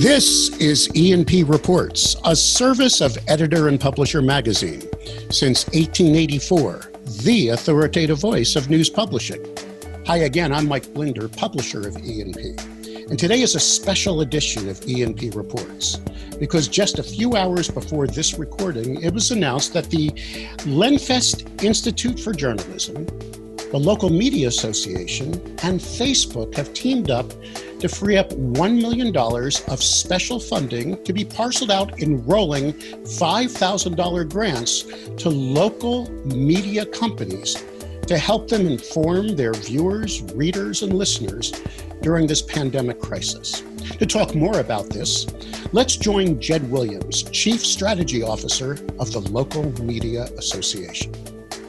This is E&P Reports, a service of Editor and Publisher Magazine. Since 1884, the authoritative voice of news publishing. Hi again, I'm Mike Blinder, publisher of E&P. And today is a special edition of E&P Reports, because just a few hours before this recording, it was announced that the Lenfest Institute for Journalism, the local media association, and Facebook have teamed up to free up $1 million of special funding to be parceled out in rolling $5,000 grants to local media companies to help them inform their viewers, readers, and listeners during this pandemic crisis. To talk more about this, let's join Jed Williams, Chief Strategy Officer of the Local Media Association.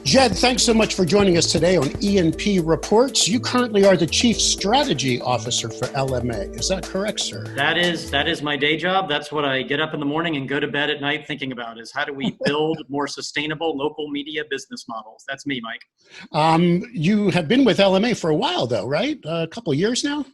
Jed, thanks so much for joining us today on E&P Reports. You currently are the Chief Strategy Officer for LMA. Is that correct, sir? That is my day job. That's what I get up in the morning and go to bed at night thinking about, is how do we build more sustainable local media business models? That's me, Mike. You have been with LMA for a while, though, right? A couple of years now?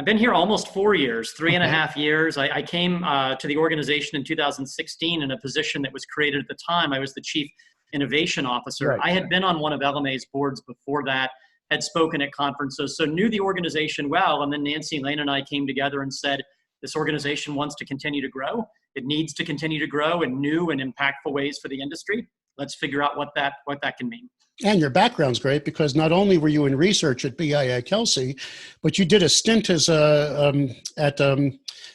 I've been here almost 4 years, 3.5 years. I came to the organization in 2016 in a position that was created at the time. I was the Chief Innovation Officer. Right. I had been on one of LMA's boards before that, had spoken at conferences, so knew the organization well. And then Nancy, Lane, and I came together and said, this organization wants to continue to grow. It needs to continue to grow in new and impactful ways for the industry. Let's figure out what that can mean. And your background's great, because not only were you in research at BIA-Kelsey, but you did a stint as at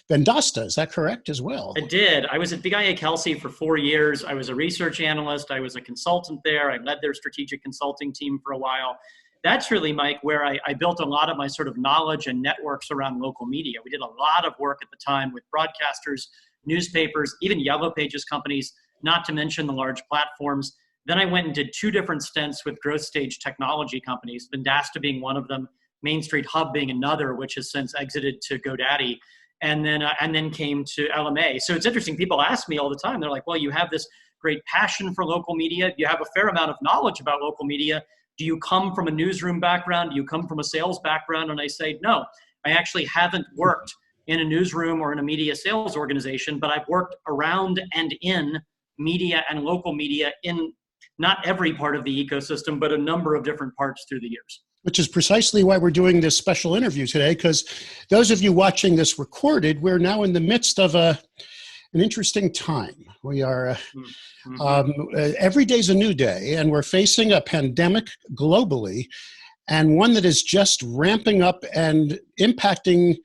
Vendasta. Is that correct as well? I did. I was at BIA-Kelsey for 4 years. I was a research analyst. I was a consultant there. I led their strategic consulting team for a while. That's really, Mike, where I built a lot of my sort of knowledge and networks around local media. We did a lot of work at the time with broadcasters, newspapers, even Yellow Pages companies, not to mention the large platforms. Then I went and did 2 different stints with growth stage technology companies, Vendasta being one of them, Main Street Hub being another, which has since exited to GoDaddy, and then came to LMA. So it's interesting. People ask me all the time. They're like, well, you have this great passion for local media. You have a fair amount of knowledge about local media. Do you come from a newsroom background? Do you come from a sales background? And I say, no, I actually haven't worked in a newsroom or in a media sales organization, but I've worked around and in media and local media in not every part of the ecosystem, but a number of different parts through the years. Which is precisely why we're doing this special interview today, because those of you watching this recorded, we're now in the midst of an interesting time. We are, every day's a new day, and we're facing a pandemic globally, and one that is just ramping up and impacting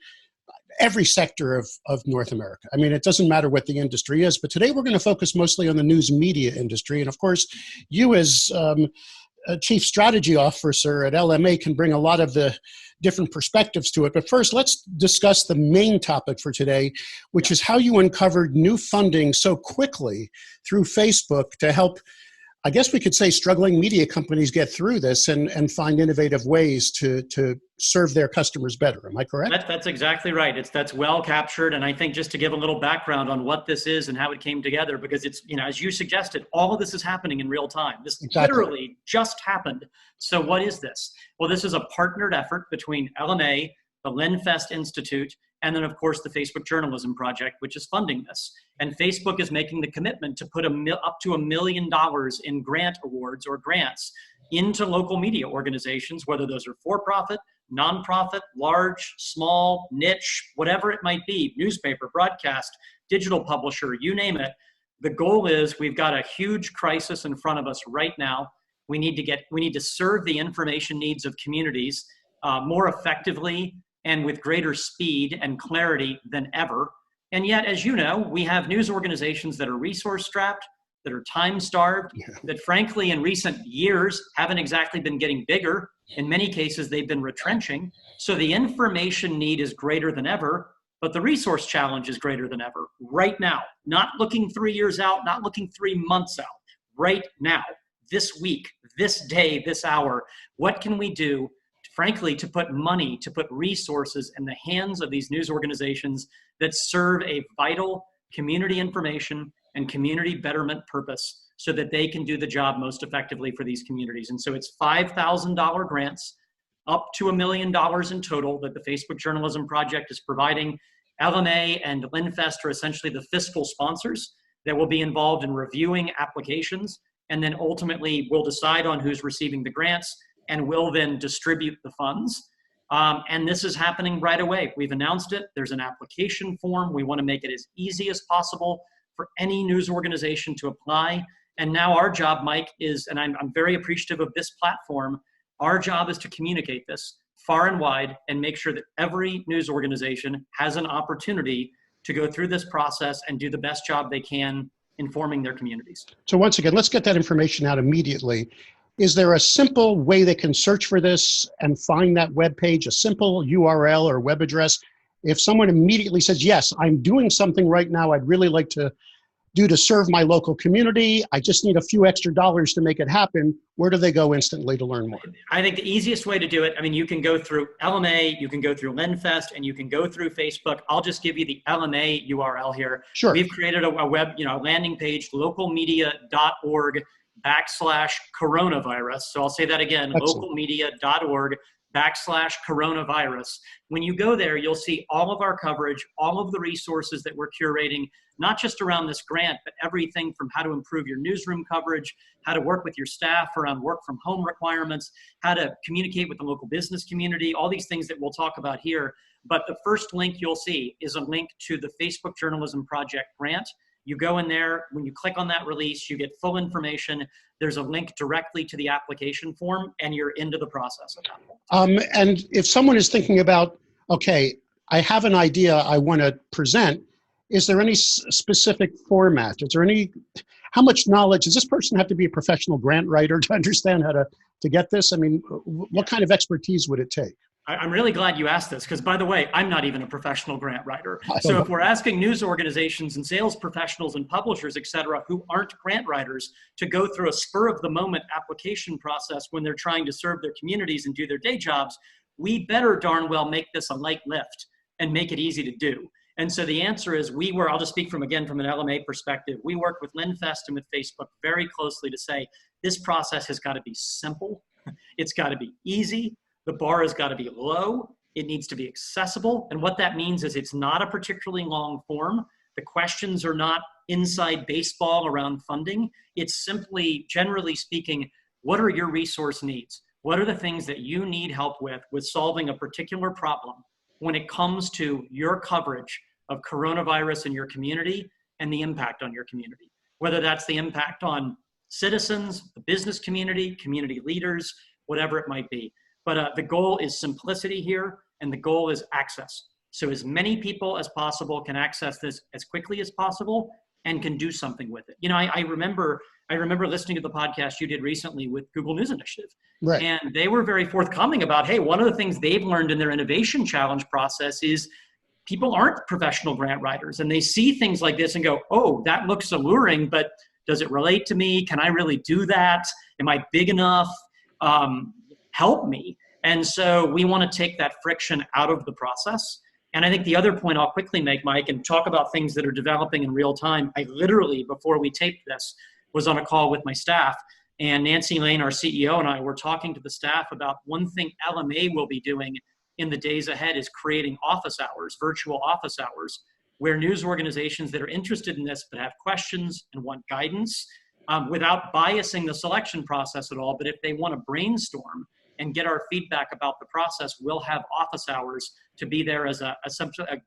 every sector of North America. I mean, it doesn't matter what the industry is, but today we're going to focus mostly on the news media industry. And of course, you as a Chief Strategy Officer at LMA can bring a lot of the different perspectives to it. But first, let's discuss the main topic for today, which is how you uncovered new funding so quickly through Facebook to help, I guess we could say, struggling media companies get through this and find innovative ways to serve their customers better. Am I correct? That's exactly right. That's well captured. And I think just to give a little background on what this is and how it came together, because it's, as you suggested, all of this is happening in real time. This literally just happened. So what is this? Well, this is a partnered effort between LMA, the Lenfest Institute, and then, of course, the Facebook Journalism Project, which is funding this. And Facebook is making the commitment to put up to $1 million in grant awards or grants into local media organizations, whether those are for-profit, nonprofit, large, small, niche, whatever it might be, newspaper, broadcast, digital publisher, you name it. The goal is we've got a huge crisis in front of us right now. We need to serve the information needs of communities more effectively and with greater speed and clarity than ever. And yet, as you know, we have news organizations that are resource-strapped, that are time-starved, that frankly, in recent years, haven't exactly been getting bigger. In many cases, they've been retrenching. So the information need is greater than ever, but the resource challenge is greater than ever right now. Not looking 3 years out, not looking 3 months out. Right now, this week, this day, this hour, what can we do frankly, to put money, to put resources in the hands of these news organizations that serve a vital community information and community betterment purpose so that they can do the job most effectively for these communities. And so it's $5,000 grants, up to $1 million in total that the Facebook Journalism Project is providing. LMA and Lenfest are essentially the fiscal sponsors that will be involved in reviewing applications, and then ultimately will decide on who's receiving the grants and will then distribute the funds. And this is happening right away. We've announced it. There's an application form. We want to make it as easy as possible for any news organization to apply. And now our job, Mike, is, and I'm very appreciative of this platform, our job is to communicate this far and wide and make sure that every news organization has an opportunity to go through this process and do the best job they can informing their communities. So once again, let's get that information out immediately. Is there a simple way they can search for this and find that web page, a simple URL or web address? If someone immediately says, yes, I'm doing something right now I'd really like to do to serve my local community, I just need a few extra dollars to make it happen, where do they go instantly to learn more? I think the easiest way to do it, I mean, you can go through LMA, you can go through Lenfest, and you can go through Facebook. I'll just give you the LMA URL here. Sure. We've created a web, landing page, localmedia.org/coronavirus. So I'll say that again, localmedia.org/coronavirus. When you go there, you'll see all of our coverage, all of the resources that we're curating, not just around this grant, but everything from how to improve your newsroom coverage, how to work with your staff around work from home requirements, how to communicate with the local business community, all these things that we'll talk about here. But the first link you'll see is a link to the Facebook Journalism Project grant. You go in there, when you click on that release, you get full information. There's a link directly to the application form, and you're into the process at that point. And if someone is thinking about, okay, I have an idea I want to present, is there any specific format? Is there how much knowledge, does this person have to be a professional grant writer to understand how to get this? I mean, what kind of expertise would it take? I'm really glad you asked this, because by the way, I'm not even a professional grant writer. So if we're asking news organizations and sales professionals and publishers, et cetera, who aren't grant writers to go through a spur of the moment application process when they're trying to serve their communities and do their day jobs, we better darn well make this a light lift and make it easy to do. And so the answer is I'll just speak from an LMA perspective. We work with Lenfest and with Facebook very closely to say, this process has got to be simple. It's got to be easy. The bar has got to be low. It needs to be accessible. And what that means is it's not a particularly long form. The questions are not inside baseball around funding. It's simply, generally speaking, what are your resource needs? What are the things that you need help with solving a particular problem when it comes to your coverage of coronavirus in your community and the impact on your community? Whether that's the impact on citizens, the business community, community leaders, whatever it might be. But the goal is simplicity here, and the goal is access. So as many people as possible can access this as quickly as possible and can do something with it. I remember listening to the podcast you did recently with Google News Initiative. Right. And they were very forthcoming about, hey, one of the things they've learned in their innovation challenge process is people aren't professional grant writers, and they see things like this and go, oh, that looks alluring, but does it relate to me? Can I really do that? Am I big enough? Help me. And so we want to take that friction out of the process. And I think the other point I'll quickly make, Mike, and talk about things that are developing in real time. I literally, before we taped this, was on a call with my staff, and Nancy Lane, our CEO, and I were talking to the staff about one thing LMA will be doing in the days ahead is creating office hours, virtual office hours, where news organizations that are interested in this but have questions and want guidance without biasing the selection process at all. But if they want to brainstorm and get our feedback about the process, we'll have office hours to be there as a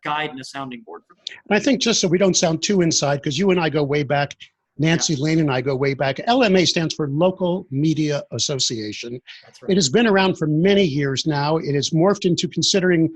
guide and a sounding board for them. And I think, just so we don't sound too inside, because you and I go way back, Nancy Lane and I go way back, LMA stands for Local Media Association. That's right. It has been around for many years now. It has morphed into considering,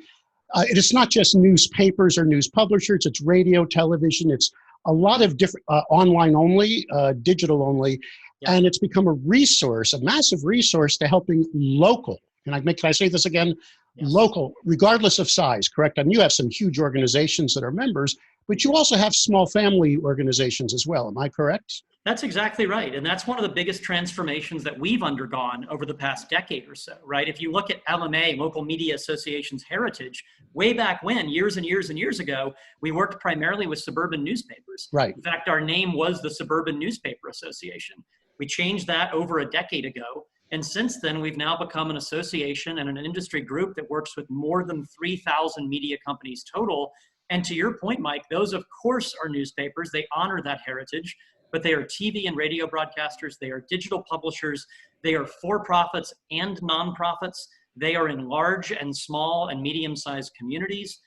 it is not just newspapers or news publishers, it's radio, television, it's a lot of different, online only, digital only. Yeah. And it's become a resource, a massive resource to helping local. Can I say this again? Yes. Local, regardless of size, correct? And you have some huge organizations that are members, but you also have small family organizations as well. Am I correct? That's exactly right. And that's one of the biggest transformations that we've undergone over the past decade or so, right? If you look at LMA, Local Media Association's heritage, way back when, years and years and years ago, we worked primarily with suburban newspapers. Right. In fact, our name was the Suburban Newspaper Association. We changed that over a decade ago. And since then, we've now become an association and an industry group that works with more than 3,000 media companies total. And to your point, Mike, those of course are newspapers. They honor that heritage, but they are TV and radio broadcasters. They are digital publishers. They are for-profits and nonprofits. They are in large and small and medium-sized communities.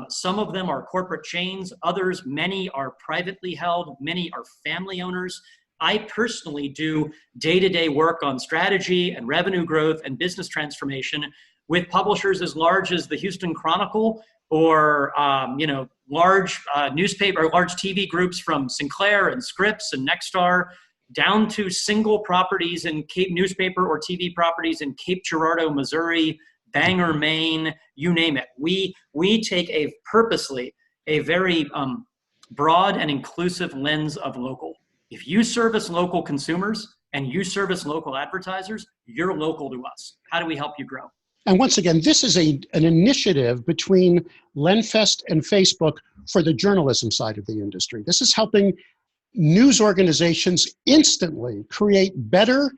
Some of them are corporate chains. Others, many are privately held. Many are family owners. I personally do day-to-day work on strategy and revenue growth and business transformation with publishers as large as the Houston Chronicle or large newspaper, large TV groups from Sinclair and Scripps and Nexstar, down to single properties in newspaper or TV properties in Cape Girardeau, Missouri, Bangor, Maine, you name it. We take purposely a very broad and inclusive lens of local. If you service local consumers and you service local advertisers, you're local to us. How do we help you grow? And once again, this is an initiative between Lenfest and Facebook for the journalism side of the industry. This is helping news organizations instantly create better,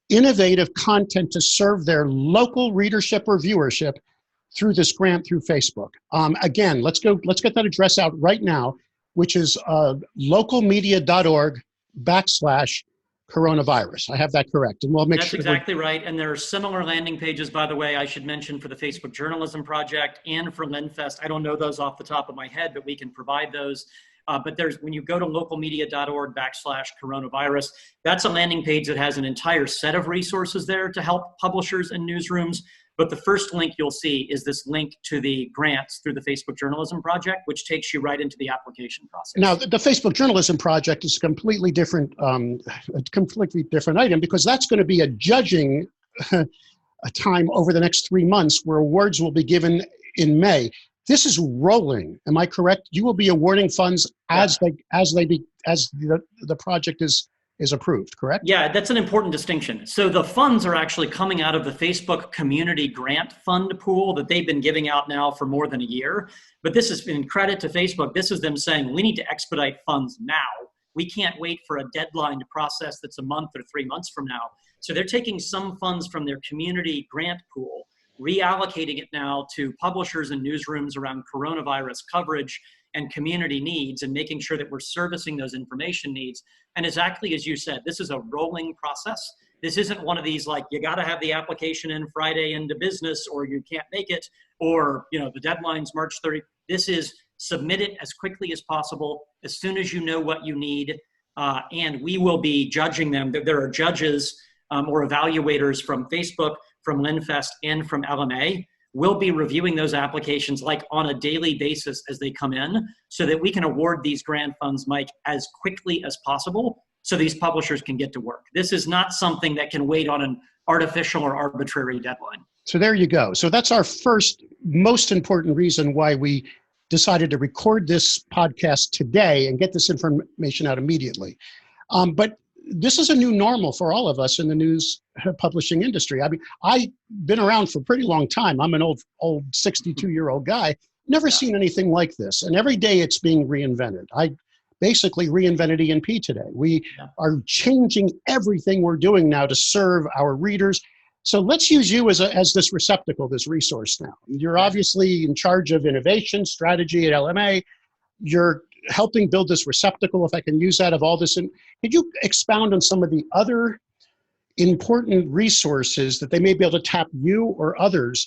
innovative content to serve their local readership or viewership through this grant through Facebook. Again, let's get that address out right now, which is localmedia.org/coronavirus. I have that correct, and we'll make sure. That's exactly right. And there are similar landing pages, by the way, I should mention, for the Facebook Journalism Project and for Lenfest. I don't know those off the top of my head, but we can provide those. But when you go to localmedia.org/coronavirus, that's a landing page that has an entire set of resources there to help publishers and newsrooms. But the first link you'll see is this link to the grants through the Facebook Journalism Project, which takes you right into the application process. Now, the Facebook Journalism Project is a completely different item, because that's going to be a judging a time over the next 3 months where awards will be given in May. This is rolling. Am I correct? You will be awarding funds as the project is approved, correct? Yeah, that's an important distinction. So the funds are actually coming out of the Facebook Community Grant Fund pool that they've been giving out now for more than a year. But this has been credit to Facebook. This is them saying, we need to expedite funds now. We can't wait for a deadline to process that's a month or 3 months from now. So they're taking some funds from their community grant pool, reallocating it now to publishers and newsrooms around coronavirus coverage and community needs, and making sure that we're servicing those information needs. And exactly as you said, this is a rolling process. This isn't one of these like, you got to have the application in Friday into business or you can't make it, or the deadline's March 30. This is submit it as quickly as possible, as soon as you know what you need, and we will be judging them. There are judges or evaluators from Facebook, from Lenfest, and from LMA. We'll be reviewing those applications like on a daily basis as they come in, so that we can award these grant funds, Mike, as quickly as possible so these publishers can get to work. This is not something that can wait on an artificial or arbitrary deadline. So there you go. So that's our first most important reason why we decided to record this podcast today and get this information out immediately. But this is a new normal for all of us in the news publishing industry. I mean, I've been around for a pretty long time. I'm an old 62-year-old guy. Never seen anything like this. And every day it's being reinvented. I basically reinvented E&P today. We are changing everything we're doing now to serve our readers. So let's use you as this receptacle, this resource now. You're obviously in charge of innovation, strategy at LMA. You're helping build this receptacle, if I can use that, of all this. And could you expound on some of the other important resources that they may be able to tap you or others?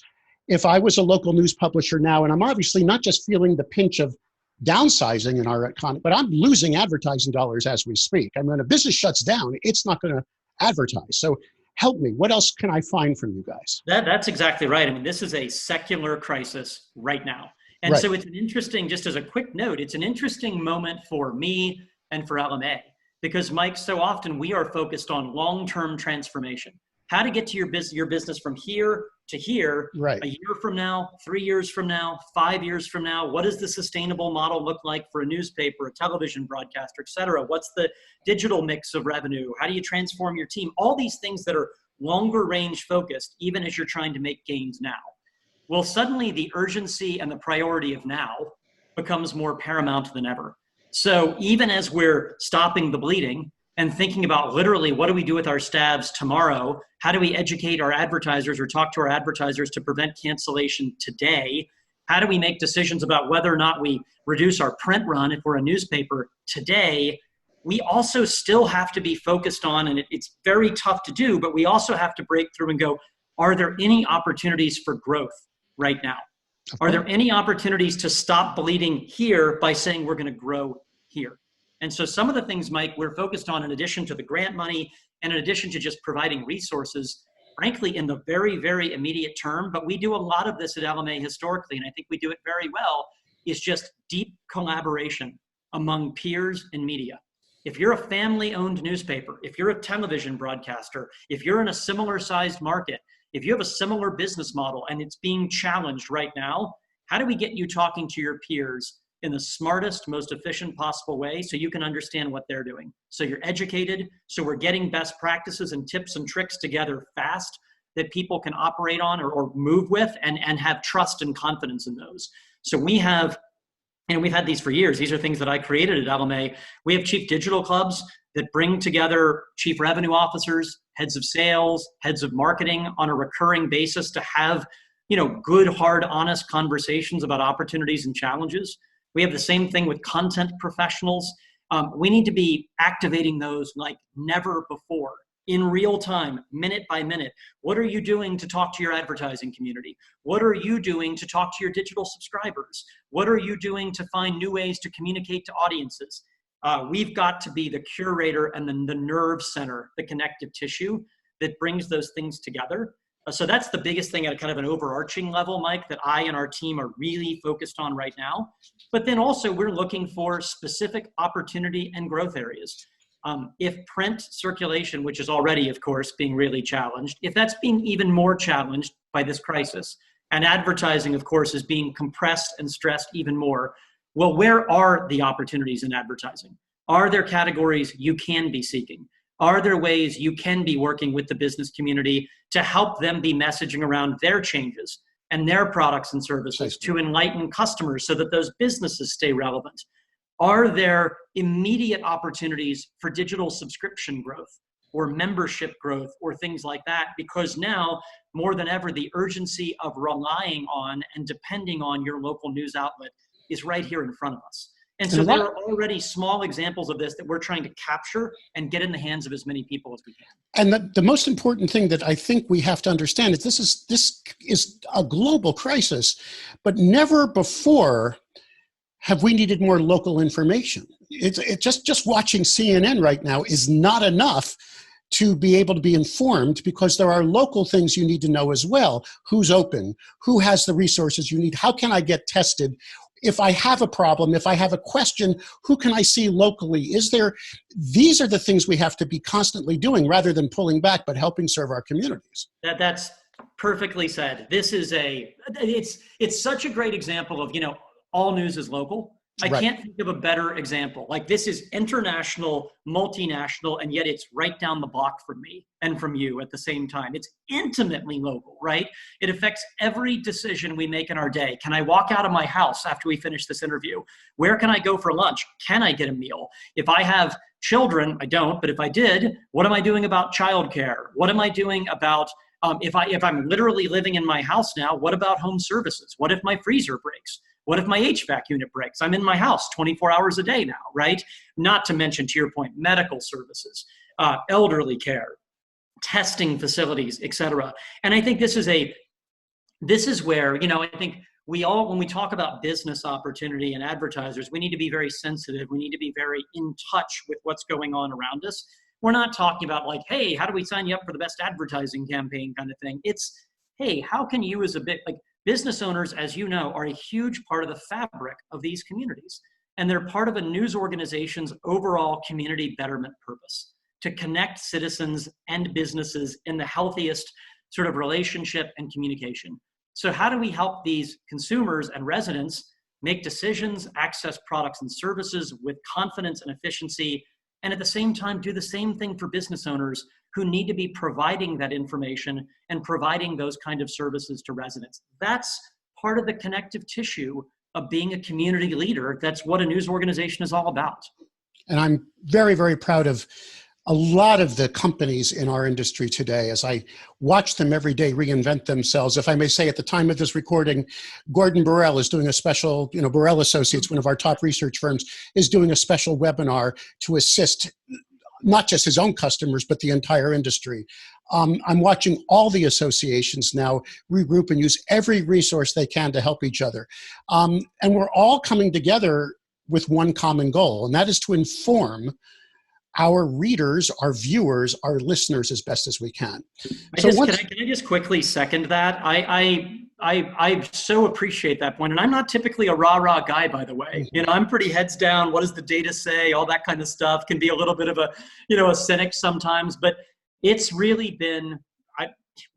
If I was a local news publisher now, and I'm obviously not just feeling the pinch of downsizing in our economy, but I'm losing advertising dollars as we speak. I mean, when a business shuts down, it's not going to advertise. So help me. What else can I find from you guys? That's exactly right. I mean, this is a secular crisis right now. And so it's an interesting, just as a quick note, it's an interesting moment for me and for LMA, because Mike, so often we are focused on long-term transformation. How to get to your business from here to here, a year from now, 3 years from now, 5 years from now. What does the sustainable model look like for a newspaper, a television broadcaster, et cetera? What's the digital mix of revenue? How do you transform your team? All these things that are longer range focused, even as you're trying to make gains now. Well, suddenly the urgency and the priority of now becomes more paramount than ever. So even as we're stopping the bleeding and thinking about literally what do we do with our stabs tomorrow, how do we educate our advertisers or talk to our advertisers to prevent cancellation today, How do we make decisions about whether or not we reduce our print run if we're a newspaper today? We also still have to be focused on, and it's very tough to do, but we also have to break through and go, are there any opportunities for growth right now? Are there any opportunities to stop bleeding here by saying we're going to grow here? And so some of the things, Mike, we're focused on, in addition to the grant money and in addition to just providing resources, frankly, in the very, very immediate term, but we do a lot of this at LMA historically, and I think we do it very well, is just deep collaboration among peers in media. If you're a family-owned newspaper, if you're a television broadcaster, if you're in a similar sized market, if you have a similar business model and it's being challenged right now, how do we get you talking to your peers in the smartest, most efficient possible way so you can understand what they're doing? So you're educated, so we're getting best practices and tips and tricks together fast that people can operate on or move with and have trust and confidence in those. So we have, and we've had these for years, these are things that I created at LMA. We have chief digital clubs that bring together chief revenue officers, heads of sales, heads of marketing on a recurring basis to have, good, hard, honest conversations about opportunities and challenges. We have the same thing with content professionals. We need to be activating those like never before, in real time, minute by minute. What are you doing to talk to your advertising community? What are you doing to talk to your digital subscribers? What are you doing to find new ways to communicate to audiences? We've got to be the curator and the nerve center, the connective tissue that brings those things together. So that's the biggest thing at kind of an overarching level, Mike, that I and our team are really focused on right now. But then also we're looking for specific opportunity and growth areas. If print circulation, which is already, of course, being really challenged, if that's being even more challenged by this crisis, and advertising, of course, is being compressed and stressed even more, well, where are the opportunities in advertising? Are there categories you can be seeking? Are there ways you can be working with the business community to help them be messaging around their changes and their products and services to enlighten customers so that those businesses stay relevant? Are there immediate opportunities for digital subscription growth or membership growth or things like that? Because now, more than ever, the urgency of relying on and depending on your local news outlet is right here in front of us. And so there are already small examples of this that we're trying to capture and get in the hands of as many people as we can. And the most important thing that I think we have to understand is this is a global crisis, but never before have we needed more local information. It's just watching CNN right now is not enough to be able to be informed, because there are local things you need to know as well. Who's open? Who has the resources you need? How can I get tested? If I have a problem, if I have a question, who can I see locally? These are the things we have to be constantly doing rather than pulling back, but helping serve our communities. That's perfectly said. It's such a great example of, all news is local. I can't think of a better example. Like, this is international, multinational, and yet it's right down the block from me and from you at the same time. It's intimately local, right? It affects every decision we make in our day. Can I walk out of my house after we finish this interview? Where can I go for lunch? Can I get a meal? If I have children, I don't, but if I did, what am I doing about childcare? What am I doing about if I'm literally living in my house now, what about home services? What if my freezer breaks? What if my HVAC unit breaks? I'm in my house 24 hours a day now, right? Not to mention, to your point, medical services, elderly care, testing facilities, et cetera. And I think this is where, I think when we talk about business opportunity and advertisers, we need to be very sensitive. We need to be very in touch with what's going on around us. We're not talking about like, hey, how do we sign you up for the best advertising campaign kind of thing? It's, hey, how can you business owners, as you know, are a huge part of the fabric of these communities. And they're part of a news organization's overall community betterment purpose, to connect citizens and businesses in the healthiest sort of relationship and communication. So how do we help these consumers and residents make decisions, access products and services with confidence and efficiency, and at the same time do the same thing for business owners who need to be providing that information and providing those kind of services to residents? That's part of the connective tissue of being a community leader. That's what a news organization is all about. And I'm very, very proud of A lot of the companies in our industry today, as I watch them every day reinvent themselves, if I may say, at the time of this recording, Gordon Burrell is doing a special, Burrell Associates, one of our top research firms, is doing a special webinar to assist not just his own customers, but the entire industry. I'm watching all the associations now regroup and use every resource they can to help each other. And we're all coming together with one common goal, and that is to inform our readers, our viewers, our listeners as best as we can. Can I just quickly second that? I so appreciate that point. And I'm not typically a rah-rah guy, by the way. I'm pretty heads down. What does the data say? All that kind of stuff. Can be a little bit of a cynic sometimes, but it's really been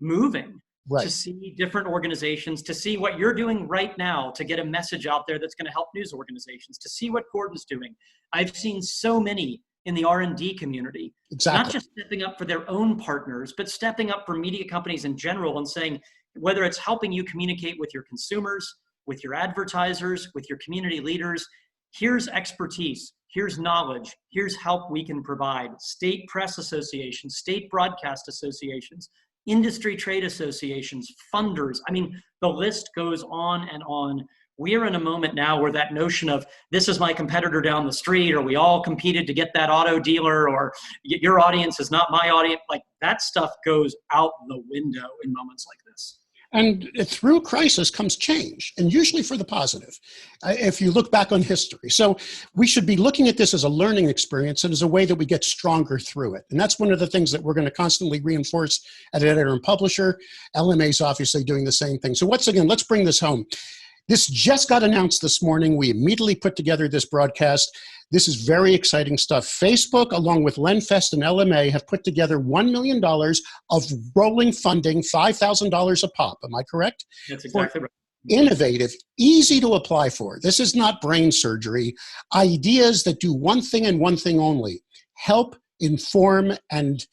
moving to see different organizations, to see what you're doing right now to get a message out there that's going to help news organizations, to see what Gordon's doing. I've seen so many in the R&D community, not just stepping up for their own partners, but stepping up for media companies in general and saying, whether it's helping you communicate with your consumers, with your advertisers, with your community leaders, here's expertise, here's knowledge, here's help we can provide. State press associations, state broadcast associations, industry trade associations, funders. I mean, the list goes on and on. We are in a moment now where that notion of this is my competitor down the street, or we all competed to get that auto dealer, or your audience is not my audience, like that stuff goes out the window in moments like this. And through crisis comes change, and usually for the positive, if you look back on history. So we should be looking at this as a learning experience and as a way that we get stronger through it. And that's one of the things that we're going to constantly reinforce at Editor and Publisher. LMA is obviously doing the same thing. So once again, let's bring this home. This just got announced this morning. We immediately put together this broadcast. This is very exciting stuff. Facebook, along with Lenfest and LMA, have put together $1 million of rolling funding, $5,000 a pop. Am I correct? That's exactly right. Innovative, easy to apply for. This is not brain surgery. Ideas that do one thing and one thing only: help, inform, and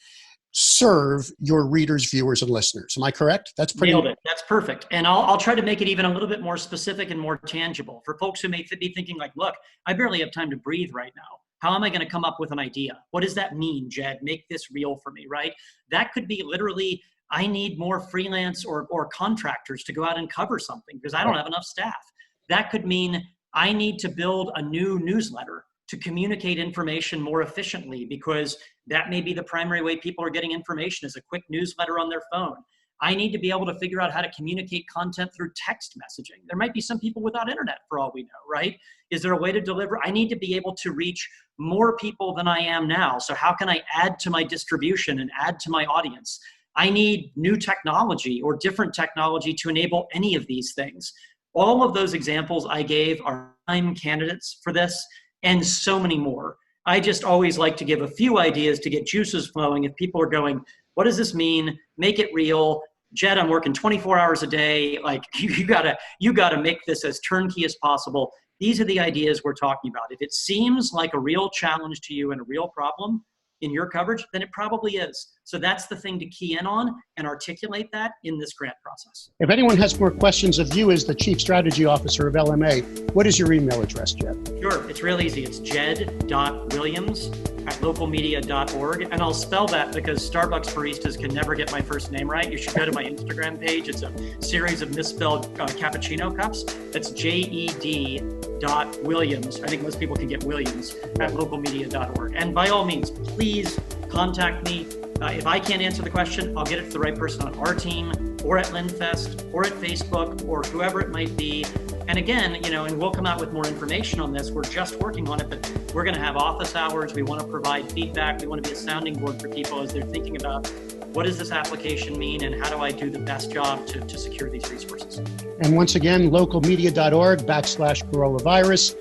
serve your readers, viewers, and listeners. Am I correct? That's pretty. Nailed it. That's perfect. And I'll try to make it even a little bit more specific and more tangible for folks who may be thinking like, look, I barely have time to breathe right now. How am I going to come up with an idea? What does that mean, Jed? Make this real for me, right? That could be literally, I need more freelance or contractors to go out and cover something because I don't have enough staff. That could mean I need to build a new newsletter to communicate information more efficiently, because that may be the primary way people are getting information, is a quick newsletter on their phone. I need to be able to figure out how to communicate content through text messaging. There might be some people without internet for all we know, right? Is there a way to deliver? I need to be able to reach more people than I am now. So how can I add to my distribution and add to my audience? I need new technology or different technology to enable any of these things. All of those examples I gave are prime candidates for this, and so many more. I just always like to give a few ideas to get juices flowing. If people are going, what does this mean? Make it real. Jed, I'm working 24 hours a day. Like you gotta make this as turnkey as possible. These are the ideas we're talking about. If it seems like a real challenge to you and a real problem in your coverage, then it probably is. So that's the thing to key in on and articulate that in this grant process. If anyone has more questions of you as the Chief Strategy Officer of LMA, what is your email address, Jed? Sure, it's real easy. It's jed.williams@localmedia.org. And I'll spell that because Starbucks baristas can never get my first name right. You should go to my Instagram page. It's a series of misspelled cappuccino cups. That's JED.Williams. I think most people can get Williams at localmedia.org. And by all means, please contact me. If I can't answer the question, I'll get it to the right person on our team or at Lenfest or at Facebook or whoever it might be. And again, and we'll come out with more information on this. We're just working on it, but we're going to have office hours. We want to provide feedback. We want to be a sounding board for people as they're thinking about what does this application mean and how do I do the best job to secure these resources. And once again, localmedia.org/coronavirus.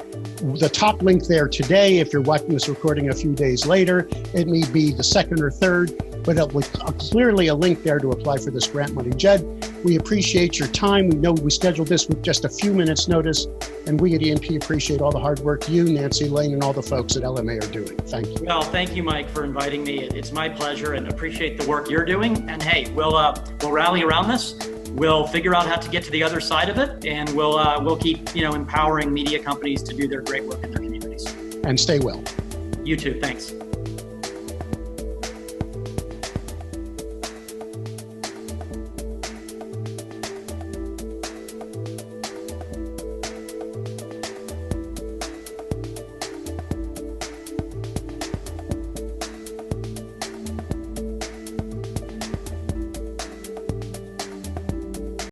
The top link there today, if you're watching this recording a few days later, it may be the second or third, but it will clearly a link there to apply for this grant money. Jed, we appreciate your time. We know we scheduled this with just a few minutes notice, and we at E&P appreciate all the hard work you, Nancy Lane, and all the folks at LMA are doing. Thank you. Well, thank you, Mike, for inviting me. It's my pleasure, and appreciate the work you're doing. And hey, we'll rally around this. We'll figure out how to get to the other side of it, and we'll keep empowering media companies to do their great work in their communities. And stay well. You too. Thanks.